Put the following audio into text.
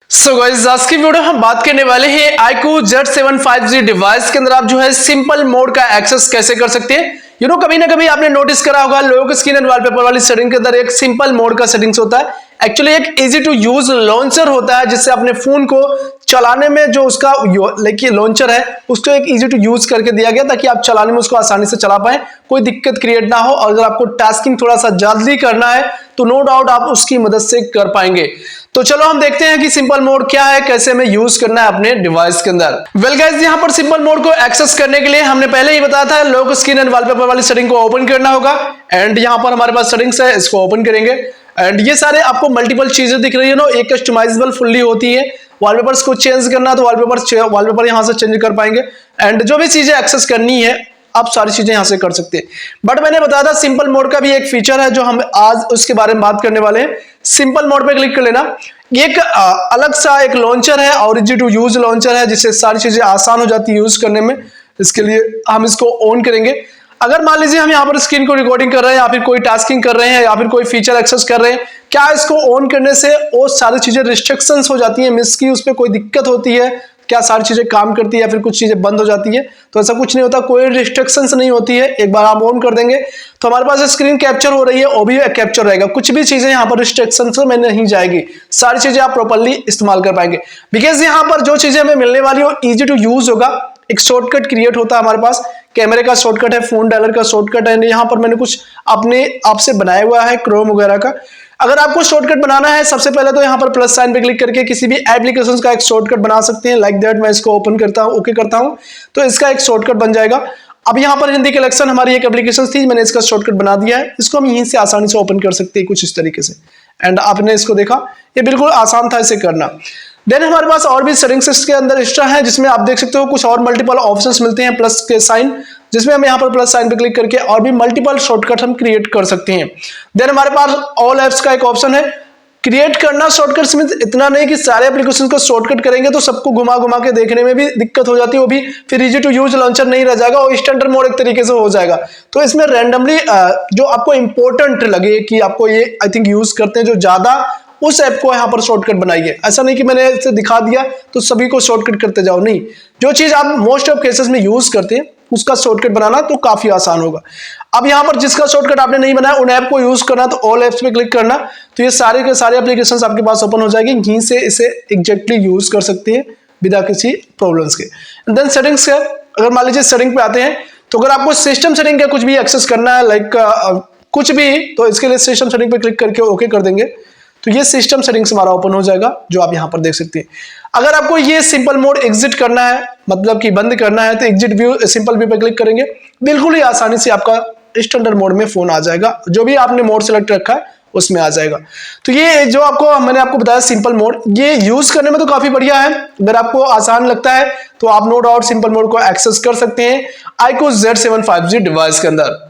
So guys आज की video हम बात करने वाले हैं iQOO Z750 डिवाइस के अंदर आप जो है सिंपल मोड का एक्सेस कैसे कर सकते हैं। कभी ना कभी आपने नोटिस करा होगा लॉक स्क्रीन एंड वॉलपेपर वाली सेटिंग के अंदर एक सिंपल मोड का सेटिंग्स होता है। एक्चुअली एक इजी टू यूज लॉन्चर होता है जिससे अपने फोन को चलाने में जो उसका लॉन्चर है उसको एक इजी टू यूज करके दिया गया ताकि आप चलाने में उसको आसानी से चला पाए, कोई दिक्कत क्रिएट ना हो। और अगर आपको टास्किंग थोड़ा सा जल्दी करना है तो नो डाउट आप उसकी मदद से कर पाएंगे। तो चलो हम देखते हैं कि सिंपल मोड क्या है, कैसे हमें यूज करना है अपने डिवाइस के अंदर। वेल गाइस, यहाँ पर सिंपल मोड को एक्सेस करने के लिए हमने पहले ही बताया था लॉक स्क्रीन एंड वॉलपेपर वाली सेटिंग को ओपन करना होगा। एंड यहाँ पर हमारे पास सेटिंग्स है, इसको ओपन करेंगे। एंड ये सारे आपको मल्टीपल चीजें दिख रही है ना, एक कस्टमाइजेबल फुल्ली होती है। वॉलपेपर्स को चेंज करना तो वॉलपेपर यहाँ से चेंज कर पाएंगे। एंड जो भी चीजें एक्सेस करनी है आप सारी चीजें यहां से कर सकते हैं। बट मैंने बताया था सिंपल मोड का भी एक फीचर है जो हम आज उसके बारे में बात करने वाले हैं। सिंपल मोड पे क्लिक कर लेना, एक अलग सा एक लॉन्चर है और इजी टू यूज लॉन्चर है जिससे सारी चीजें आसान हो जाती है यूज करने में। इसके लिए हम इसको ऑन करेंगे। अगर मान लीजिए हम यहाँ पर स्क्रीन को रिकॉर्डिंग कर रहे हैं या फिर कोई टास्किंग कर रहे हैं या फिर कोई फीचर एक्सेस कर रहे हैं, क्या इसको ऑन करने से वो सारी चीजें रिस्ट्रिक्शंस हो जाती है, मिस की उस पर कोई दिक्कत होती है, क्या सारी चीजें काम करती है या फिर कुछ चीजें बंद हो जाती है? तो ऐसा कुछ नहीं होता, कोई रिस्ट्रिक्शंस नहीं होती है। एक बार आप ऑन कर देंगे तो हमारे पास स्क्रीन कैप्चर हो रही है, वो भी कैप्चर रहेगा, कुछ भी चीजें यहाँ पर रिस्ट्रिक्शंस में नहीं जाएगी, सारी चीजें आप प्रॉपर्ली इस्तेमाल कर पाएंगे। बिकॉज यहाँ पर जो चीजें हमें मिलने वाली हो इजी टू यूज होगा। एक शॉर्टकट क्रिएट होता है हमारे पास, कैमरे का शॉर्टकट है, फोन डायलर का शॉर्टकट है। यहाँ पर मैंने कुछ अपने आप से बनाया हुआ है क्रोम वगैरह का। अगर आपको शॉर्टकट बनाना है सबसे पहले तो यहाँ पर प्लस साइन पे क्लिक करके किसी भी एप्लीकेशन का एक शॉर्टकट बना सकते हैं। लाइक दैट मैं इसको ओपन करता हूँ, ओके करता हूँ तो इसका एक शॉर्टकट बन जाएगा। अब यहाँ पर हिंदी कलेक्शन हमारी एक एप्लीकेशन थी, मैंने इसका शॉर्टकट बना दिया है। इसको हम यहीं से आसानी से ओपन कर सकते हैं कुछ इस तरीके से। एंड आपने इसको देखा, ये बिल्कुल आसान था इसे करना। देन हमारे पास और भी सेटिंग्स के अंदर एक्स्ट्रा है जिसमें आप देख सकते हो कुछ और मल्टीपल ऑप्शंस मिलते हैं प्लस के साइन, जिसमें हम यहाँ पर प्लस साइन पे क्लिक करके और भी मल्टीपल शॉर्टकट हम क्रिएट कर सकते हैं। देन हमारे पास ऑल एप्स का एक ऑप्शन है क्रिएट करना शॉर्टकट्स में। इतना नहीं कि सारे एप्लीकेशन को शॉर्टकट करेंगे तो सबको घुमा घुमा के देखने में भी दिक्कत हो जाती है, वो भी फिर इजी टू यूज लॉन्चर नहीं रह जाएगा, वो स्टैंडर्ड मोड एक तरीके से हो जाएगा। तो इसमें रैंडमली जो आपको इंपॉर्टेंट लगे कि आपको ये आई थिंक यूज करते हैं जो ज्यादा, उस ऐप को यहाँ पर शॉर्टकट बनाइए। ऐसा नहीं कि मैंने इसे दिखा दिया तो सभी को शॉर्टकट करते जाओ, नहीं, जो चीज आप मोस्ट ऑफ केसेस में यूज करते हैं उसका शॉर्टकट बनाना तो काफी आसान होगा। अब यहाँ पर जिसका शॉर्टकट आपने नहीं बनाया उन ऐप को यूज करना तो ऑल एप्स पे क्लिक करना, तो ये सारे के सारे एप्लीकेशंस आपके पास ओपन हो जाएगी, यहीं से इसे एग्जैक्टली यूज कर सकते हैं बिना किसी प्रॉब्लम्स के। देन सेटिंग्स है, अगर मान लीजिए सेटिंग पे आते हैं तो अगर आपको सिस्टम सेटिंग का कुछ भी एक्सेस करना है लाइक कुछ भी, तो इसके लिए सिस्टम सेटिंग पे क्लिक करके ओके कर देंगे तो ये सिस्टम सेटिंग्स हमारा ओपन हो जाएगा जो आप यहां पर देख सकते हैं। अगर आपको ये सिंपल मोड एग्जिट करना है, मतलब कि बंद करना है, तो एग्जिट व्यू सिंपल व्यू पे क्लिक करेंगे, बिल्कुल ही आसानी से आपका स्टैंडर्ड मोड में फोन आ जाएगा, जो भी आपने मोड सेलेक्ट रखा है उसमें आ जाएगा। तो ये जो मैंने आपको बताया सिंपल मोड, ये यूज करने में तो काफी बढ़िया है। अगर आपको आसान लगता है तो आप नो डाउट सिंपल मोड को एक्सेस कर सकते हैं iQOO Z750 डिवाइस के अंदर।